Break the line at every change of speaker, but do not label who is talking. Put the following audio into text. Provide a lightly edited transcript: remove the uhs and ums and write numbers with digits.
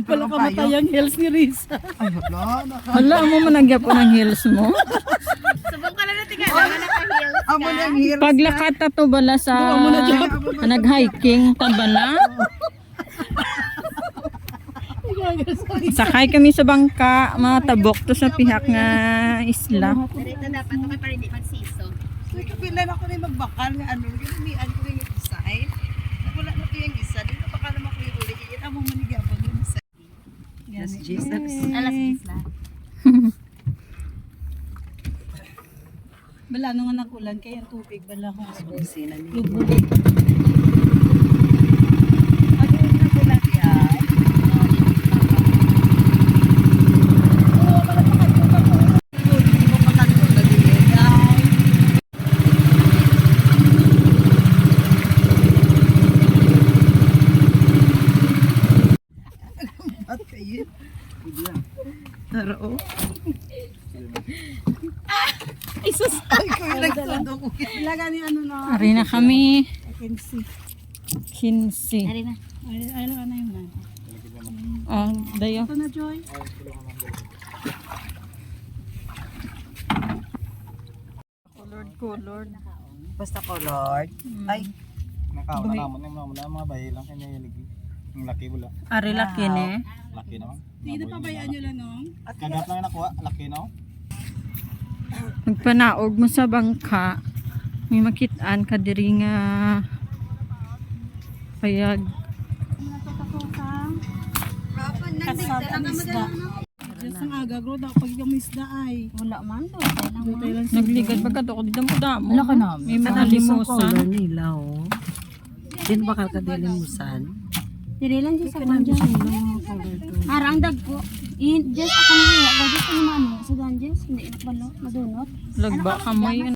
Wala ka matayang heels ni Risa.
Ay, hala.
Hala mo managyap ko ng heels mo.
Subong ka lang natin nga naman naka-heels ka.
Amo niyang heels.
Paglakat na to bala sa nag-hiking ta bala. Sakay kami sa bangka, mga tabok to sa pihak nga isla.
Dito dapat ito kay para hindi magsiso.
So, kapilan ako rin magbakal nga ano. Ginamian ko rin yung isa eh. Wala na ko yung isa. Dito baka naman ko yung uli. Kita mo manigapon yung isa. Yes, Jesus.
Alas isla.
Bala nung nga nakulan kaya ang tubig bala ko.
Sina niya.
Lubog.
Ano yung nagulat yan? Oo, wala pa kayo ba ko? Hindi mo pa kayo lagi yan. At kayo. Taro.
Ay sus!
Ay, ko yung nagsundo ko.
Ilaga ni ano na.
Ari na kami.
I can see.
15.
Ari na.
Ay lang na yun na.
Oh, dayo.
Ito na Joy.
Colored.
Basta ko, Lord. Ay,
Nakauna naman yung mga bahay lang kanya yung lagi. Yung laki wala.
Ari laki ni.
Laki naman.
Hindi na pabayaan nyo lang nung.
Kagat lang yung nakuha. Laki na oh.
Magpanaog mo sa bangka. May makitaan ka diri nga payag.
Kasat ang isda. Diyos ang aga, bro. Pag yung isda ay.
Wala man to.
Dutay lang siya.
Nagligad pagka to ko dito mo damo.
Wala ka namin.
May mga limusan.
nila, oh. Din ba kakadilimusan?
Diri lang siya sa kanjan. Arang dag ko. Just ako nga. Wag ko naman. Sa danjes. Hindi na pala. Madunot.
Lagba ka mo yun.